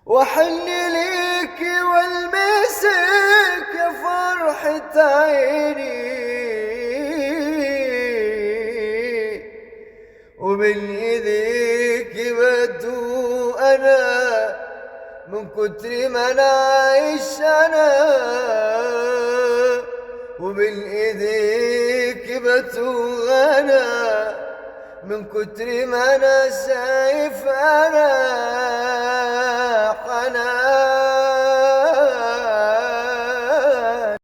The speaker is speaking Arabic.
وحن ليك والمسك يا فرحة عيني، ومن ايديك بدو انا من كتر ما انا عايش انا، ومن ايديك بتوه انا من كتر ما انا شايف انا حنان.